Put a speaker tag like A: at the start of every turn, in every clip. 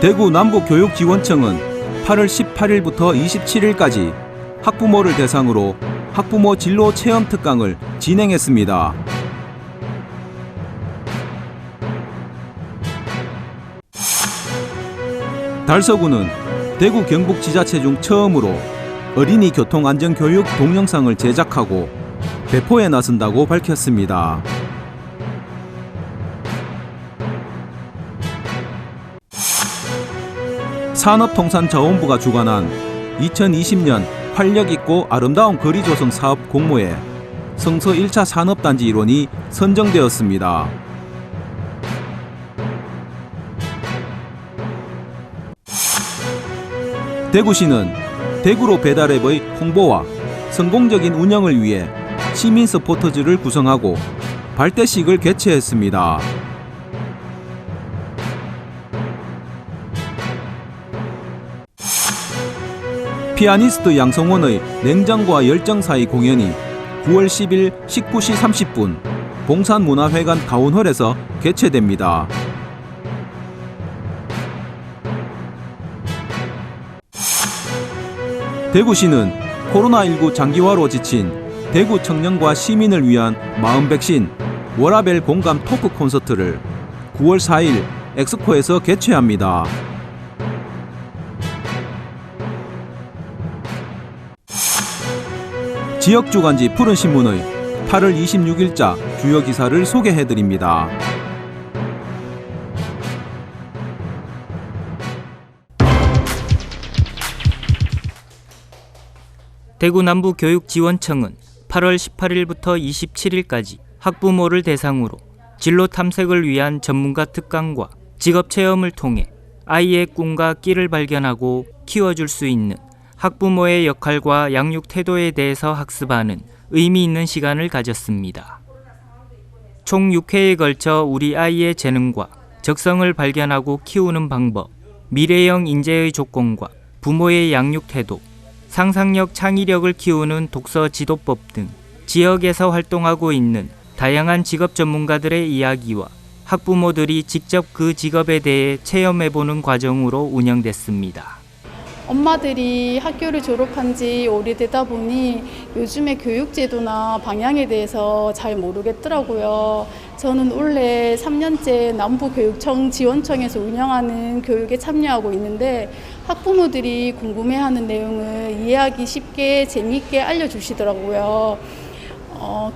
A: 대구 남부교육지원청은 8월 18일부터 27일까지 학부모를 대상으로 학부모 진로 체험 특강을 진행했습니다. 달서구는 대구 경북지자체 중 처음으로 어린이 교통안전교육 동영상을 제작하고 배포에 나선다고 밝혔습니다. 산업통상자원부가 주관한 2020년 활력있고 아름다운 거리조성 사업 공모에 성서 1차 산업단지 일원이 선정되었습니다. 대구시는 대구로 배달앱의 홍보와 성공적인 운영을 위해 시민 서포터즈를 구성하고 발대식을 개최했습니다. 피아니스트 양성원의 냉정과 열정 사이 공연이 9월 10일 19시 30분 봉산문화회관 가운홀에서 개최됩니다. 대구시는 코로나19 장기화로 지친 대구 청년과 시민을 위한 마음 백신 워라벨 공감 토크 콘서트를 9월 4일 엑스포에서 개최합니다. 지역주간지 푸른신문의 8월 26일자 주요 기사를 소개해드립니다.
B: 대구 남부교육지원청은 8월 18일부터 27일까지 학부모를 대상으로 진로 탐색을 위한 전문가 특강과 직업체험을 통해 아이의 꿈과 끼를 발견하고 키워줄 수 있는 학부모의 역할과 양육 태도에 대해서 학습하는 의미 있는 시간을 가졌습니다. 총 6회에 걸쳐 우리 아이의 재능과 적성을 발견하고 키우는 방법, 미래형 인재의 조건과 부모의 양육 태도, 상상력, 창의력을 키우는 독서 지도법 등 지역에서 활동하고 있는 다양한 직업 전문가들의 이야기와 학부모들이 직접 그 직업에 대해 체험해보는 과정으로 운영됐습니다.
C: 엄마들이 학교를 졸업한 지 오래되다 보니 요즘의 교육제도나 방향에 대해서 잘 모르겠더라고요. 저는 올해 3년째 남부교육청 지원청에서 운영하는 교육에 참여하고 있는데 학부모들이 궁금해하는 내용을 이해하기 쉽게 재미있게 알려주시더라고요.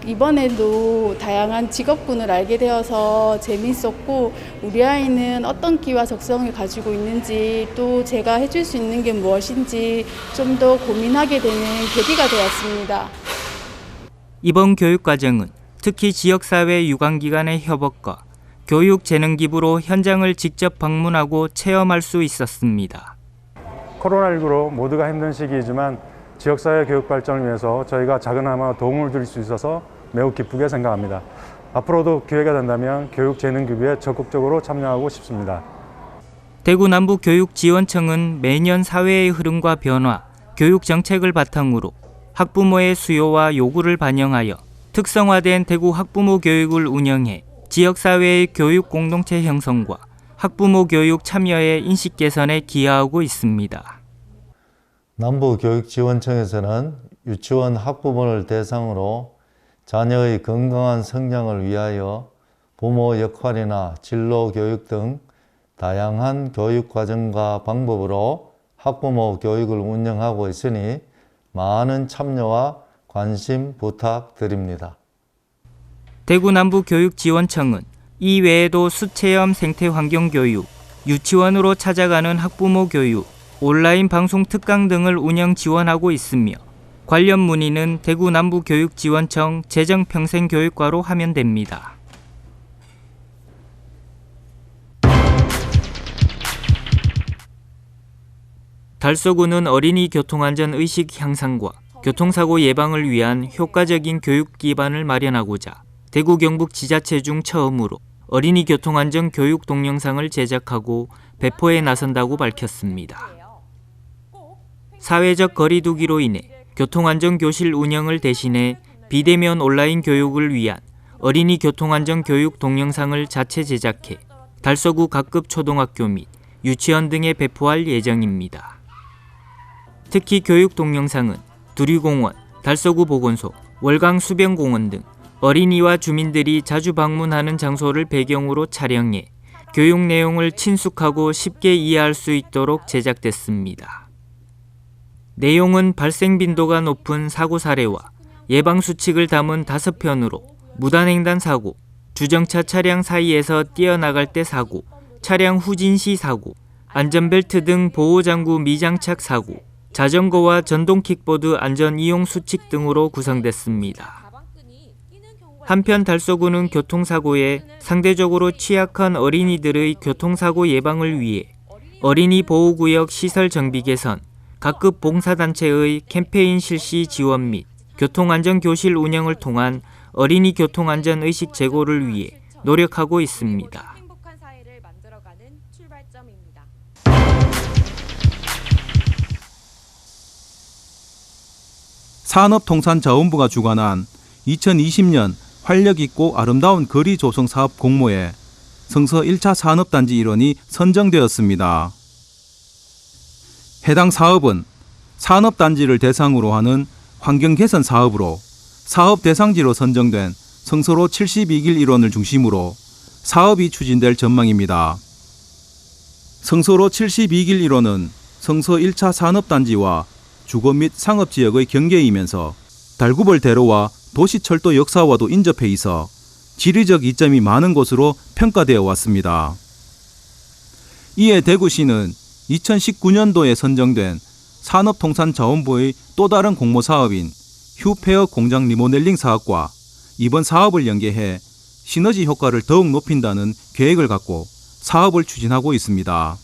C: 이번에도 다양한 직업군을 알게 되어서 재미있었고 우리 아이는 어떤 끼와 적성을 가지고 있는지 또 제가 해줄 수 있는 게 무엇인지 좀 더 고민하게 되는 계기가 되었습니다.
B: 이번 교육과정은 특히 지역사회 유관기관의 협업과 교육재능기부로 현장을 직접 방문하고 체험할 수 있었습니다.
D: 코로나19로 모두가 힘든 시기이지만 지역사회 교육 발전을 위해서 저희가 작은나마 도움을 드릴 수 있어서 매우 기쁘게 생각합니다. 앞으로도 기회가 된다면 교육재능기부에 적극적으로 참여하고 싶습니다.
B: 대구 남부교육지원청은 매년 사회의 흐름과 변화, 교육정책을 바탕으로 학부모의 수요와 요구를 반영하여 특성화된 대구 학부모 교육을 운영해 지역사회의 교육 공동체 형성과 학부모 교육 참여의 인식 개선에 기여하고 있습니다.
E: 남부교육지원청에서는 유치원 학부모를 대상으로 자녀의 건강한 성장을 위하여 부모 역할이나 진로 교육 등 다양한 교육 과정과 방법으로 학부모 교육을 운영하고 있으니 많은 참여와 관심 부탁드립니다.
B: 대구 남부교육지원청은 이 외에도 수체험 생태환경교육, 유치원으로 찾아가는 학부모 교육, 온라인 방송 특강 등을 운영 지원하고 있으며 관련 문의는 대구 남부교육지원청 재정평생교육과로 하면 됩니다. 달서구는 어린이 교통안전 의식 향상과 교통사고 예방을 위한 효과적인 교육 기반을 마련하고자 대구 경북 지자체 중 처음으로 어린이 교통안전 교육 동영상을 제작하고 배포에 나선다고 밝혔습니다. 사회적 거리 두기로 인해 교통안전교실 운영을 대신해 비대면 온라인 교육을 위한 어린이 교통안전 교육 동영상을 자체 제작해 달서구 각급 초등학교 및 유치원 등에 배포할 예정입니다. 특히 교육 동영상은 두류공원, 달서구 보건소, 월강 수변공원 등 어린이와 주민들이 자주 방문하는 장소를 배경으로 촬영해 교육 내용을 친숙하고 쉽게 이해할 수 있도록 제작됐습니다. 내용은 발생 빈도가 높은 사고 사례와 예방 수칙을 담은 5편으로 무단횡단 사고, 주정차 차량 사이에서 뛰어나갈 때 사고, 차량 후진 시 사고, 안전벨트 등 보호장구 미장착 사고, 자전거와 전동 킥보드 안전 이용 수칙 등으로 구성됐습니다. 한편 달서구는 교통사고에 상대적으로 취약한 어린이들의 교통사고 예방을 위해 어린이 보호구역 시설 정비 개선, 각급 봉사단체의 캠페인 실시 지원 및 교통안전교실 운영을 통한 어린이 교통안전의식 제고를 위해 노력하고 있습니다.
A: 산업통상자원부가 주관한 2020년 활력있고 아름다운 거리 조성 사업 공모에 성서 1차 산업단지 일원이 선정되었습니다. 해당 사업은 산업단지를 대상으로 하는 환경개선 사업으로 사업 대상지로 선정된 성서로 72길 일원을 중심으로 사업이 추진될 전망입니다. 성서로 72길 일원은 성서 1차 산업단지와 주거 및 상업지역의 경계이면서 달구벌대로와 도시철도 역사와도 인접해 있어 지리적 이점이 많은 곳으로 평가되어 왔습니다. 이에 대구시는 2019년도에 선정된 산업통상자원부의 또 다른 공모사업인 휴페어 공장 리모델링 사업과 이번 사업을 연계해 시너지 효과를 더욱 높인다는 계획을 갖고 사업을 추진하고 있습니다.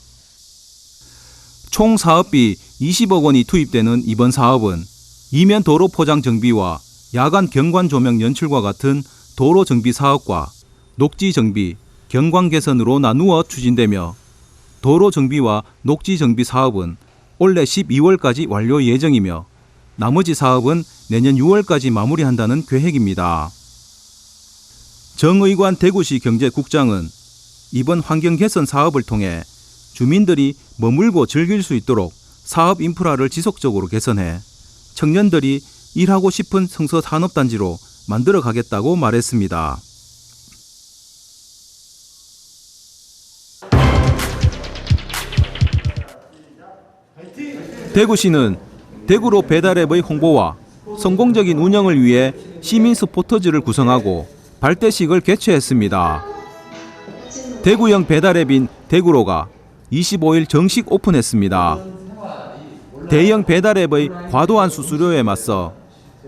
A: 총 사업비 20억 원이 투입되는 이번 사업은 이면 도로 포장 정비와 야간 경관 조명 연출과 같은 도로 정비 사업과 녹지 정비, 경관 개선으로 나누어 추진되며 도로 정비와 녹지 정비 사업은 올해 12월까지 완료 예정이며 나머지 사업은 내년 6월까지 마무리한다는 계획입니다. 정의관 대구시 경제국장은 이번 환경 개선 사업을 통해 주민들이 머물고 즐길 수 있도록 사업 인프라를 지속적으로 개선해 청년들이 일하고 싶은 성서 산업단지로 만들어 가겠다고 말했습니다. 대구시는 대구로 배달앱의 홍보와 성공적인 운영을 위해 시민 스포터즈를 구성하고 발대식을 개최했습니다. 대구형 배달앱인 대구로가 25일 정식 오픈했습니다. 대형 배달앱의 과도한 수수료에 맞서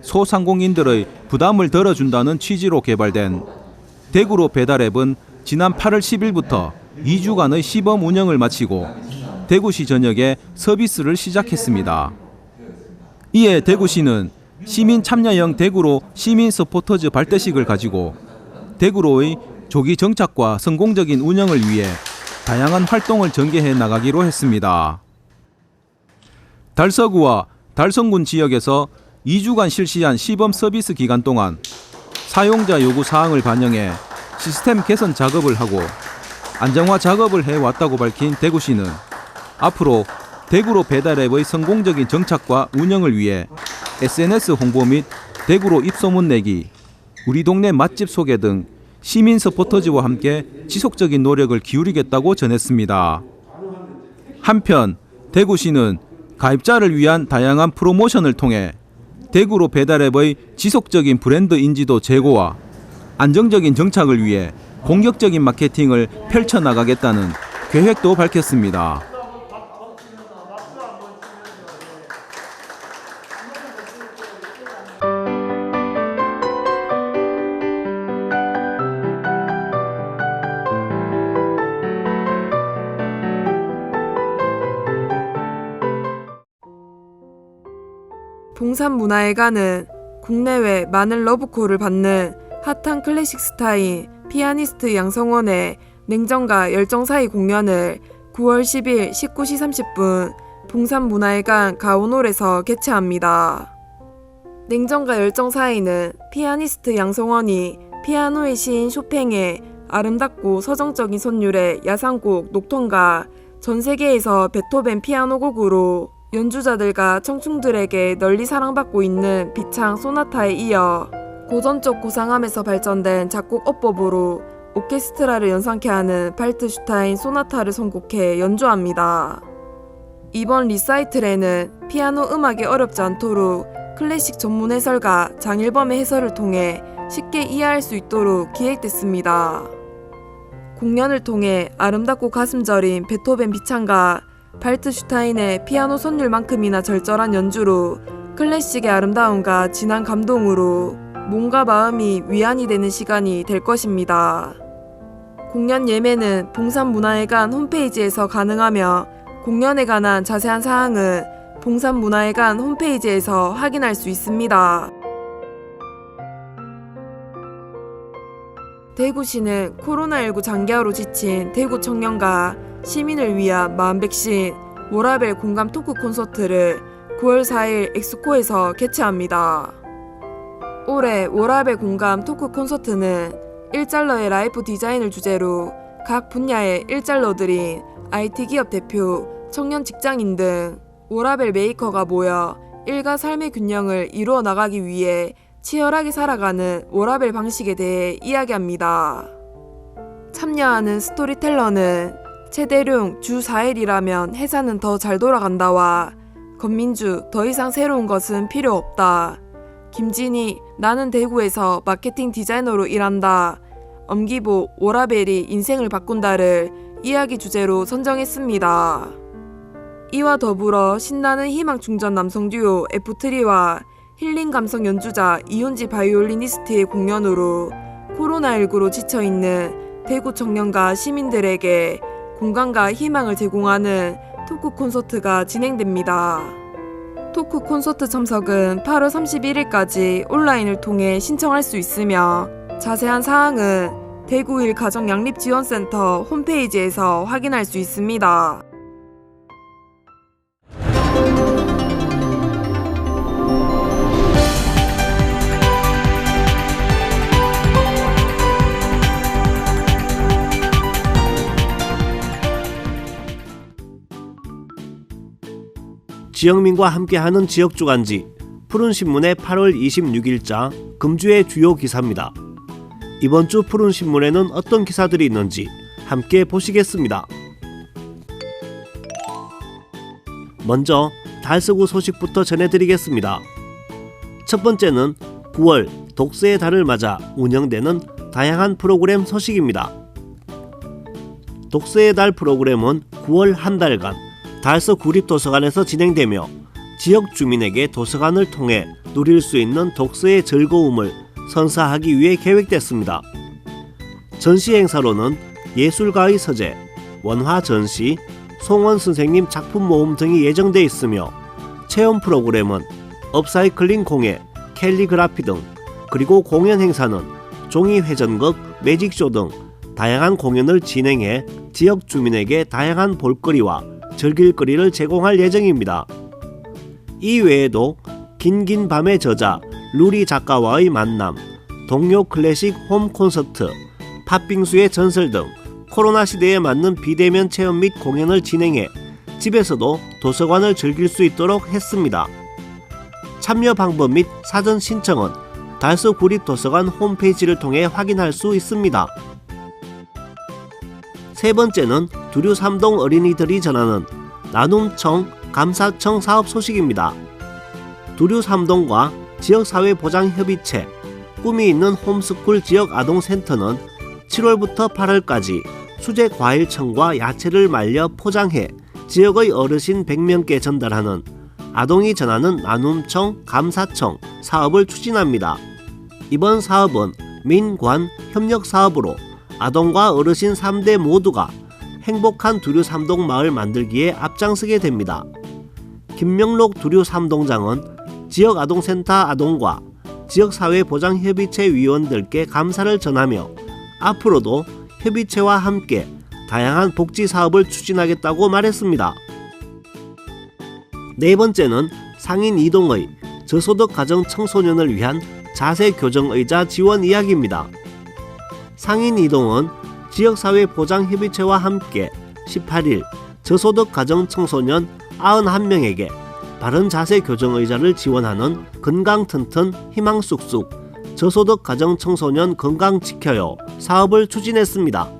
A: 소상공인들의 부담을 덜어준다는 취지로 개발된 대구로 배달앱은 지난 8월 10일부터 2주간의 시범 운영을 마치고 대구시 전역에 서비스를 시작했습니다. 이에 대구시는 시민 참여형 대구로 시민 서포터즈 발대식을 가지고 대구로의 조기 정착과 성공적인 운영을 위해 다양한 활동을 전개해 나가기로 했습니다. 달서구와 달성군 지역에서 2주간 실시한 시범 서비스 기간 동안 사용자 요구 사항을 반영해 시스템 개선 작업을 하고 안정화 작업을 해왔다고 밝힌 대구시는 앞으로 대구로 배달앱의 성공적인 정착과 운영을 위해 SNS 홍보 및 대구로 입소문 내기, 우리 동네 맛집 소개 등 시민 서포터즈와 함께 지속적인 노력을 기울이겠다고 전했습니다. 한편 대구시는 가입자를 위한 다양한 프로모션을 통해 대구로 배달앱의 지속적인 브랜드 인지도 제고와 안정적인 정착을 위해 공격적인 마케팅을 펼쳐나가겠다는 계획도 밝혔습니다.
F: 봉산문화회관은 국내외 많은 러브콜을 받는 핫한 클래식 스타인 피아니스트 양성원의 냉정과 열정 사이 공연을 9월 10일 19시 30분 봉산문화회관 가온홀에서 개최합니다. 냉정과 열정 사이는 피아니스트 양성원이 피아노의 시인 쇼팽의 아름답고 서정적인 선율의 야상곡 녹톤과 전 세계에서 베토벤 피아노 곡으로 연주자들과 청중들에게 널리 사랑받고 있는 비창 소나타에 이어 고전적 고상함에서 발전된 작곡 어법으로 오케스트라를 연상케 하는 발트슈타인 소나타를 선곡해 연주합니다. 이번 리사이틀에는 피아노 음악이 어렵지 않도록 클래식 전문 해설가 장일범의 해설을 통해 쉽게 이해할 수 있도록 기획됐습니다. 공연을 통해 아름답고 가슴 저린 베토벤 비창과 발트슈타인의 피아노 선율만큼이나 절절한 연주로 클래식의 아름다움과 진한 감동으로 몸과 마음이 위안이 되는 시간이 될 것입니다. 공연 예매는 봉산문화회관 홈페이지에서 가능하며 공연에 관한 자세한 사항은 봉산문화회관 홈페이지에서 확인할 수 있습니다. 대구시는 코로나19 장기화로 지친 대구 청년과 시민을 위한 마음 백신 워라벨 공감 토크 콘서트를 9월 4일 엑스코에서 개최합니다. 올해 워라벨 공감 토크 콘서트는 일잘러의 라이프 디자인을 주제로 각 분야의 일잘러들인 IT 기업 대표, 청년 직장인 등 워라벨 메이커가 모여 일과 삶의 균형을 이루어 나가기 위해 치열하게 살아가는 워라벨 방식에 대해 이야기합니다. 참여하는 스토리텔러는 최대룡 주 4일이라면 회사는 더 잘 돌아간다와 건민주 더 이상 새로운 것은 필요 없다. 김진희 나는 대구에서 마케팅 디자이너로 일한다. 엄기보 워라벨이 인생을 바꾼다를 이야기 주제로 선정했습니다. 이와 더불어 신나는 희망 충전 남성 듀오 F3와 힐링 감성 연주자 이윤지 바이올리니스트의 공연으로 코로나19로 지쳐있는 대구 청년과 시민들에게 공간과 희망을 제공하는 토크 콘서트가 진행됩니다. 토크 콘서트 참석은 8월 31일까지 온라인을 통해 신청할 수 있으며 자세한 사항은 대구 1 가정양립지원센터 홈페이지에서 확인할 수 있습니다.
G: 지역민과 함께하는 지역주간지 푸른신문의 8월 26일자 금주의 주요 기사입니다. 이번 주 푸른신문에는 어떤 기사들이 있는지 함께 보시겠습니다. 먼저 달서구 소식부터 전해드리겠습니다. 첫 번째는 9월 독서의 달을 맞아 운영되는 다양한 프로그램 소식입니다. 독서의 달 프로그램은 9월 한 달간 달서 구립도서관에서 진행되며 지역 주민에게 도서관을 통해 누릴 수 있는 독서의 즐거움을 선사하기 위해 계획됐습니다. 전시 행사로는 예술가의 서재, 원화 전시, 송원 선생님 작품 모음 등이 예정돼 있으며 체험 프로그램은 업사이클링 공예, 캘리그라피 등 그리고 공연 행사는 종이 회전극, 매직쇼 등 다양한 공연을 진행해 지역 주민에게 다양한 볼거리와 즐길거리를 제공할 예정입니다. 이 외에도 긴긴 밤의 저자 루리 작가와의 만남, 동요 클래식 홈 콘서트, 팥빙수의 전설 등 코로나 시대에 맞는 비대면 체험 및 공연을 진행해 집에서도 도서관을 즐길 수 있도록 했습니다. 참여 방법 및 사전 신청은 달서 구립도서관 홈페이지를 통해 확인할 수 있습니다. 세 번째는 두류 삼동 어린이들이 전하는 나눔청 감사청 사업 소식입니다. 두류 삼동과 지역사회보장협의체, 꿈이 있는 홈스쿨 지역아동센터는 7월부터 8월까지 수제 과일청과 야채를 말려 포장해 지역의 어르신 100명께 전달하는 아동이 전하는 나눔청 감사청 사업을 추진합니다. 이번 사업은 민관 협력 사업으로 아동과 어르신 3대 모두가 행복한 두류 삼동 마을 만들기에 앞장서게 됩니다. 김명록 두류 삼동장은 지역 아동센터 아동과 지역사회보장협의체 위원들께 감사를 전하며 앞으로도 협의체와 함께 다양한 복지 사업을 추진하겠다고 말했습니다. 네 번째는 상인 이동의 저소득 가정 청소년을 위한 자세 교정의자 지원 이야기입니다. 상인 이동은 지역사회보장협의체와 함께 18일 저소득 가정 청소년 91명에게 바른 자세 교정의자를 지원하는 건강튼튼 희망쑥쑥 저소득 가정 청소년 건강 지켜요 사업을 추진했습니다.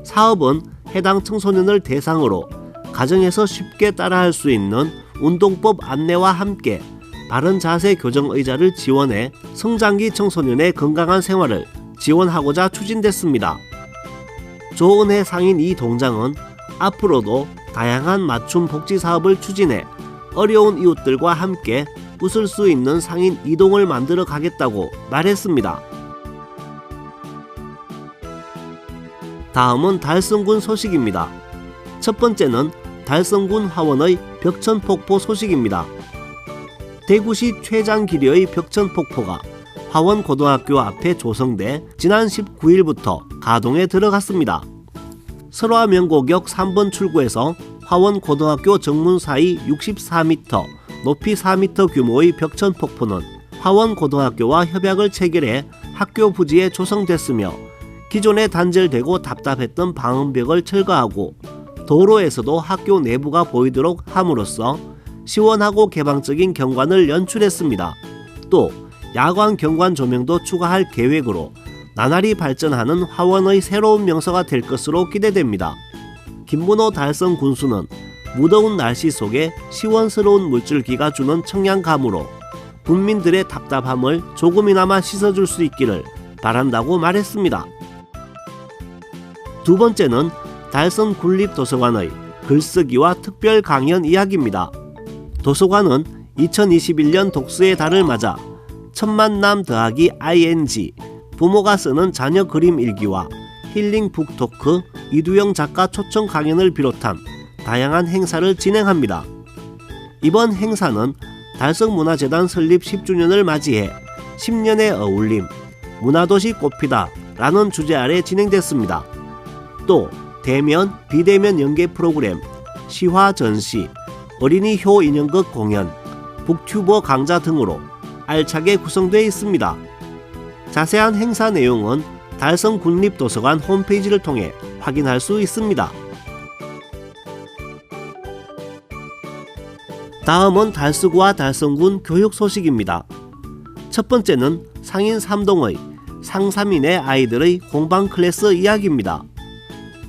G: 사업은 해당 청소년을 대상으로 가정에서 쉽게 따라할 수 있는 운동법 안내와 함께 바른 자세 교정의자를 지원해 성장기 청소년의 건강한 생활을 지원하고자 추진됐습니다. 조은혜 상인 이 동장은 앞으로도 다양한 맞춤 복지 사업을 추진해 어려운 이웃들과 함께 웃을 수 있는 상인 이동을 만들어 가겠다고 말했습니다. 다음은 달성군 소식입니다. 첫 번째는 달성군 화원의 벽천폭포 소식입니다. 대구시 최장기류의 벽천폭포가 화원고등학교 앞에 조성돼 지난 19일부터 가동에 들어갔습니다. 설화명곡역 3번 출구에서 화원고등학교 정문 사이 64m, 높이 4m 규모의 벽천폭포는 화원고등학교와 협약을 체결해 학교 부지에 조성됐으며 기존에 단절되고 답답했던 방음벽을 철거하고 도로에서도 학교 내부가 보이도록 함으로써 시원하고 개방적인 경관을 연출했습니다. 또 야광 경관 조명도 추가할 계획으로 나날이 발전하는 화원의 새로운 명소가 될 것으로 기대됩니다. 김문호 달성 군수는 무더운 날씨 속에 시원스러운 물줄기가 주는 청량감으로 국민들의 답답함을 조금이나마 씻어줄 수 있기를 바란다고 말했습니다. 두 번째는 달성 군립도서관의 글쓰기와 특별 강연 이야기입니다. 도서관은 2021년 독서의 달을 맞아 천만남 더하기 ing 부모가 쓰는 자녀 그림 일기와 힐링 북토크 이두영 작가 초청 강연을 비롯한 다양한 행사를 진행합니다. 이번 행사는 달성문화재단 설립 10주년을 맞이해 10년의 어울림 문화도시 꽃피다 라는 주제 아래 진행됐습니다. 또 대면, 비대면 연계 프로그램, 시화 전시, 어린이 효 인형극 공연, 북튜버 강좌 등으로 알차게 구성되어 있습니다. 자세한 행사 내용은 달성 군립도서관 홈페이지를 통해 확인할 수 있습니다. 다음은 달서구와 달성군 교육 소식입니다. 첫 번째는 상인 3동의 상삼인의 아이들의 공방 클래스 이야기입니다.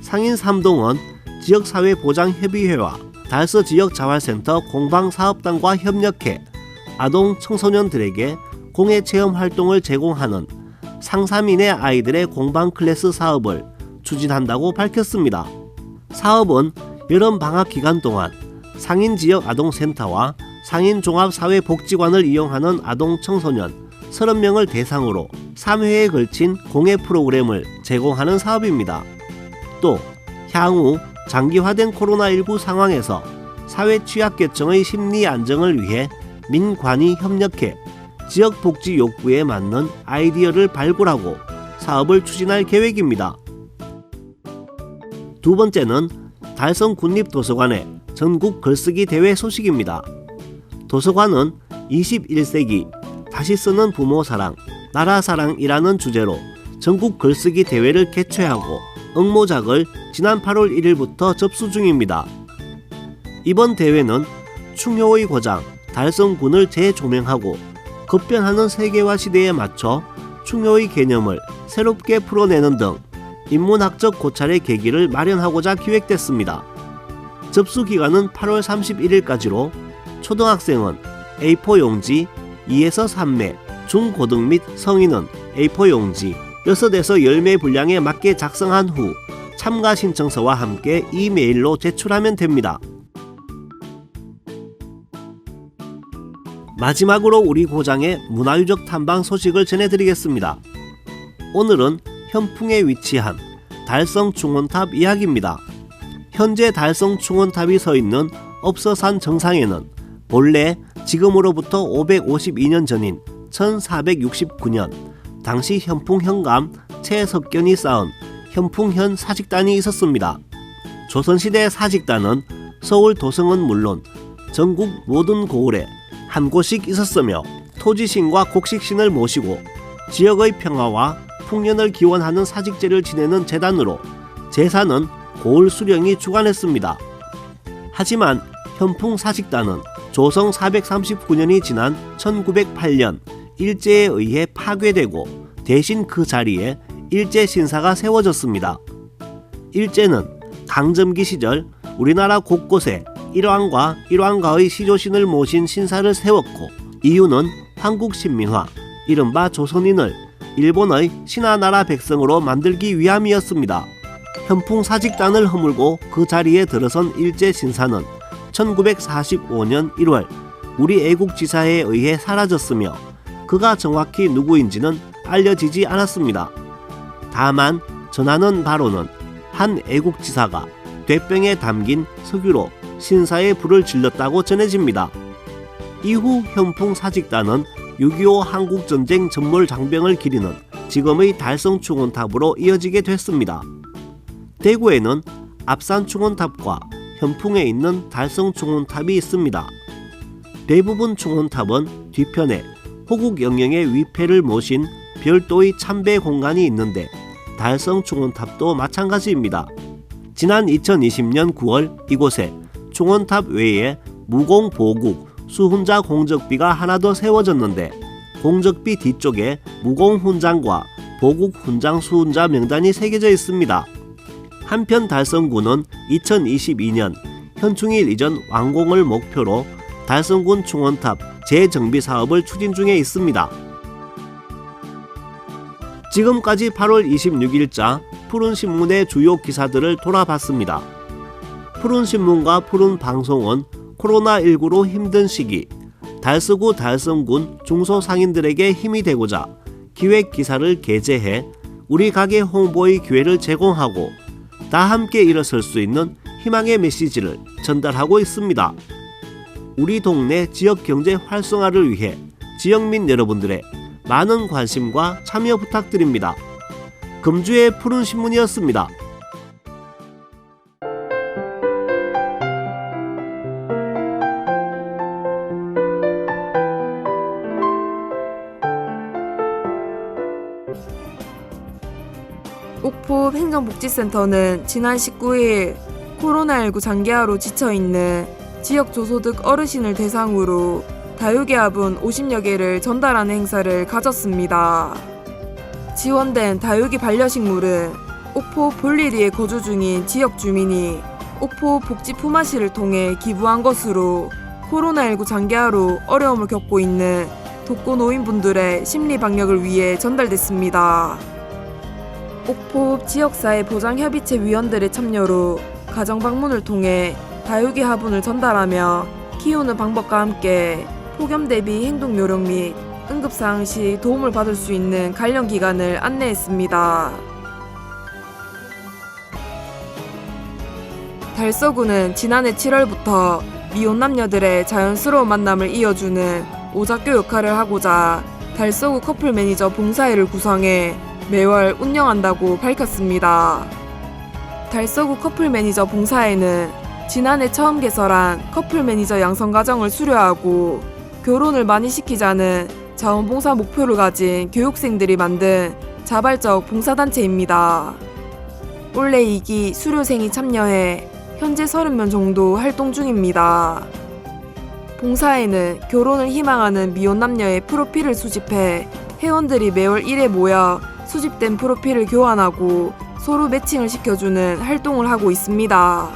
G: 상인 3동은 지역사회보장협의회와 달서 지역자활센터 공방사업단과 협력해 아동 청소년들에게 공예체험 활동을 제공하는 상삼인의 아이들의 공방 클래스 사업을 추진한다고 밝혔습니다. 사업은 여름 방학 기간 동안 상인 지역 아동센터와 상인 종합사회복지관을 이용하는 아동 청소년 30명을 대상으로 3회에 걸친 공예 프로그램을 제공하는 사업입니다. 또 향후 장기화된 코로나19 상황에서 사회 취약계층의 심리 안정을 위해 민관이 협력해 지역 복지 욕구에 맞는 아이디어를 발굴하고 사업을 추진할 계획입니다. 두 번째는 달성 군립도서관의 전국 글쓰기 대회 소식입니다. 도서관은 21세기 다시 쓰는 부모 사랑, 나라 사랑이라는 주제로 전국 글쓰기 대회를 개최하고 응모작을 지난 8월 1일부터 접수 중입니다. 이번 대회는 충효의 고장 달성군을 재조명하고 급변하는 세계화 시대에 맞춰 충효의 개념을 새롭게 풀어내는 등 인문학적 고찰의 계기를 마련하고자 기획됐습니다. 접수 기간은 8월 31일까지로 초등학생은 A4 용지 2에서 3매, 중고등 및 성인은 A4 용지 6에서 10매 분량에 맞게 작성한 후 참가 신청서와 함께 이메일로 제출하면 됩니다. 마지막으로 우리 고장의 문화유적 탐방 소식을 전해드리겠습니다. 오늘은 현풍에 위치한 달성 충원탑 이야기입니다. 현재 달성 충원탑이 서 있는 업서산 정상에는 본래 지금으로부터 552년 전인 1469년 당시 현풍 현감 최석견이 쌓은 현풍현 사직단이 있었습니다. 조선시대 사직단은 서울 도성은 물론 전국 모든 고을에 한 곳씩 있었으며 토지신과 곡식신을 모시고 지역의 평화와 풍년을 기원하는 사직제를 지내는 제단으로 제사는 고을 수령이 주관했습니다. 하지만 현풍사직단은 조성 439년이 지난 1908년 일제에 의해 파괴되고 대신 그 자리에 일제신사가 세워졌습니다. 일제는 강점기 시절 우리나라 곳곳에 일왕과 일왕가의 시조신을 모신 신사를 세웠고 이유는 한국신민화, 이른바 조선인을 일본의 신하나라 백성으로 만들기 위함이었습니다. 현풍사직단을 허물고 그 자리에 들어선 일제신사는 1945년 1월 우리 애국지사에 의해 사라졌으며 그가 정확히 누구인지는 알려지지 않았습니다. 다만 전하는 바로는 한 애국지사가 돛병에 담긴 석유로 신사의 불을 질렀다고 전해집니다. 이후 현풍사직단은 6.25 한국전쟁 전몰장병을 기리는 지금의 달성충원탑으로 이어지게 됐습니다. 대구에는 압산충원탑과 현풍에 있는 달성충원탑이 있습니다. 대부분 충원탑은 뒤편에 호국 영령의 위패를 모신 별도의 참배 공간이 있는데 달성충원탑도 마찬가지입니다. 지난 2020년 9월 이곳에 충원탑 외에 무공 보국 수훈자 공적비가 하나 더 세워졌는데 공적비 뒤쪽에 무공 훈장과 보국 훈장 수훈자 명단이 새겨져 있습니다. 한편 달성군은 2022년 현충일 이전 완공을 목표로 달성군 충원탑 재정비 사업을 추진 중에 있습니다. 지금까지 8월 26일자 푸른신문의 주요 기사들을 돌아봤습니다. 푸른신문과 푸른방송은 코로나19로 힘든 시기 달서구 달성군 중소상인들에게 힘이 되고자 기획기사를 게재해 우리 가게 홍보의 기회를 제공하고 다 함께 일어설 수 있는 희망의 메시지를 전달하고 있습니다. 우리 동네 지역경제 활성화를 위해 지역민 여러분들의 많은 관심과 참여 부탁드립니다. 금주의 푸른신문이었습니다.
F: 옥포 행정복지센터는 지난 19일 코로나19 장기화로 지쳐있는 지역 저소득 어르신을 대상으로 다육이화분 50여 개를 전달하는 행사를 가졌습니다. 지원된 다육이 반려식물은 옥포 볼리리에 거주 중인 지역 주민이 옥포 복지 품앗이를 통해 기부한 것으로 코로나19 장기화로 어려움을 겪고 있는 독거 노인분들의 심리 방역을 위해 전달됐습니다. 옥포 지역사회 보장협의체 위원들의 참여로 가정 방문을 통해 다육이 화분을 전달하며 키우는 방법과 함께 폭염 대비 행동 요령 및 응급사항 시 도움을 받을 수 있는 관련 기관을 안내했습니다. 달서구는 지난해 7월부터 미혼 남녀들의 자연스러운 만남을 이어주는 오작교 역할을 하고자 달서구 커플 매니저 봉사회를 구성해 매월 운영한다고 밝혔습니다. 달서구 커플 매니저 봉사회는 지난해 처음 개설한 커플 매니저 양성 과정을 수료하고 결혼을 많이 시키자는 자원봉사 목표를 가진 교육생들이 만든 자발적 봉사단체입니다. 올해 2기 수료생이 참여해 현재 30명 정도 활동 중입니다. 봉사회는 결혼을 희망하는 미혼 남녀의 프로필을 수집해 회원들이 매월 1회 모여 수집된 프로필을 교환하고 서로 매칭을 시켜주는 활동을 하고 있습니다.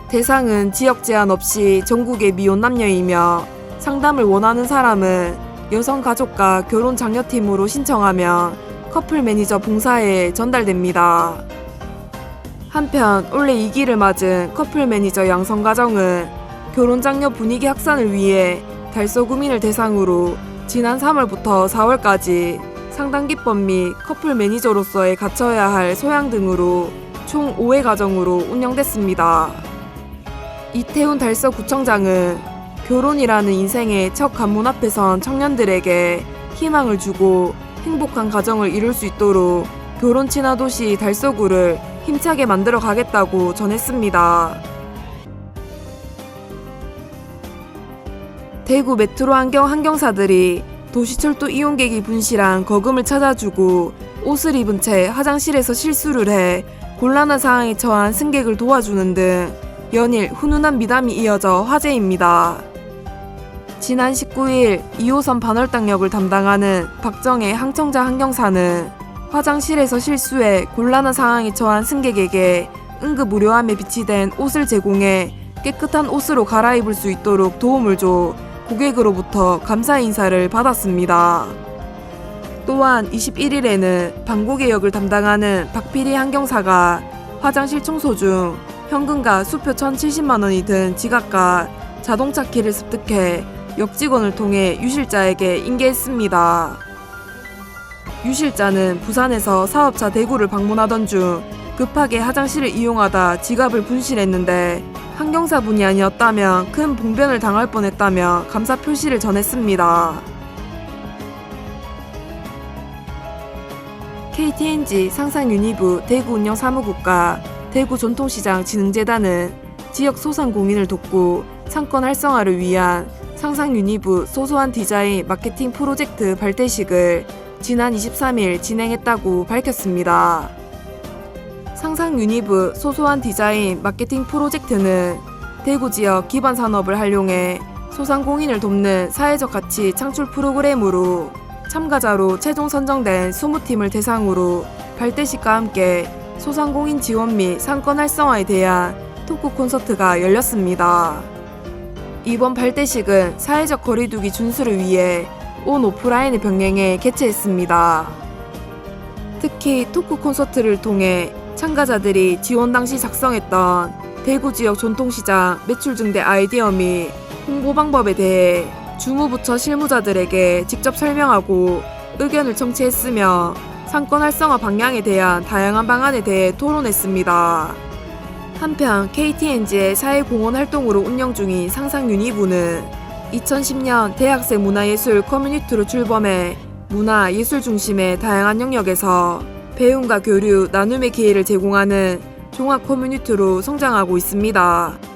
F: 대상은 지역 제한 없이 전국의 미혼 남녀이며 상담을 원하는 사람은 여성가족과 결혼장려팀으로 신청하면 커플 매니저 봉사회에 전달됩니다. 한편 올해 2기를 맞은 커플 매니저 양성가정은 결혼장려 분위기 확산을 위해 달서구민을 대상으로 지난 3월부터 4월까지 상담기법 및 커플 매니저로서의 갖춰야 할 소양 등으로 총 5회 과정으로 운영됐습니다. 이태훈 달서구청장은 결혼이라는 인생의 첫 관문 앞에 선 청년들에게 희망을 주고 행복한 가정을 이룰 수 있도록 결혼 친화 도시 달서구를 힘차게 만들어 가겠다고 전했습니다. 대구 메트로 안경 환경사들이 도시철도 이용객이 분실한 거금을 찾아주고 옷을 입은 채 화장실에서 실수를 해 곤란한 상황에 처한 승객을 도와주는 등 연일 훈훈한 미담이 이어져 화제입니다. 지난 19일 2호선 반월당역을 담당하는 박정혜 항청자 환경사는 화장실에서 실수해 곤란한 상황에 처한 승객에게 응급 의료함에 비치된 옷을 제공해 깨끗한 옷으로 갈아입을 수 있도록 도움을 줘 고객으로부터 감사 인사를 받았습니다. 또한 21일에는 방고개역을 담당하는 박필희 환경사가 화장실 청소 중 현금과 수표 1,070만 원이 든 지갑과 자동차 키를 습득해 역 직원을 통해 유실자에게 인계했습니다. 유실자는 부산에서 사업차 대구를 방문하던 중 급하게 화장실을 이용하다 지갑을 분실했는데 환경사분이 아니었다면 큰 봉변을 당할 뻔했다며 감사 표시를 전했습니다. KTNG 상상유니브 대구운영사무국과 대구전통시장 진흥재단은 지역 소상공인을 돕고 상권 활성화를 위한 상상유니브 소소한 디자인 마케팅 프로젝트 발대식을 지난 23일 진행했다고 밝혔습니다. 상상유니브 소소한 디자인 마케팅 프로젝트는 대구 지역 기반 산업을 활용해 소상공인을 돕는 사회적 가치 창출 프로그램으로 참가자로 최종 선정된 20팀을 대상으로 발대식과 함께 소상공인 지원 및 상권 활성화에 대한 토크 콘서트가 열렸습니다. 이번 발대식은 사회적 거리두기 준수를 위해 온 오프라인을 병행해 개최했습니다. 특히 토크 콘서트를 통해 참가자들이 지원 당시 작성했던 대구 지역 전통시장 매출 증대 아이디어 및 홍보 방법에 대해 주무부처 실무자들에게 직접 설명하고 의견을 청취했으며 상권 활성화 방향에 대한 다양한 방안에 대해 토론했습니다. 한편 KTNG의 사회공헌 활동으로 운영 중인 상상유니브는 2010년 대학생 문화예술 커뮤니티로 출범해 문화예술 중심의 다양한 영역에서 배움과 교류, 나눔의 기회를 제공하는 종합 커뮤니티로 성장하고 있습니다.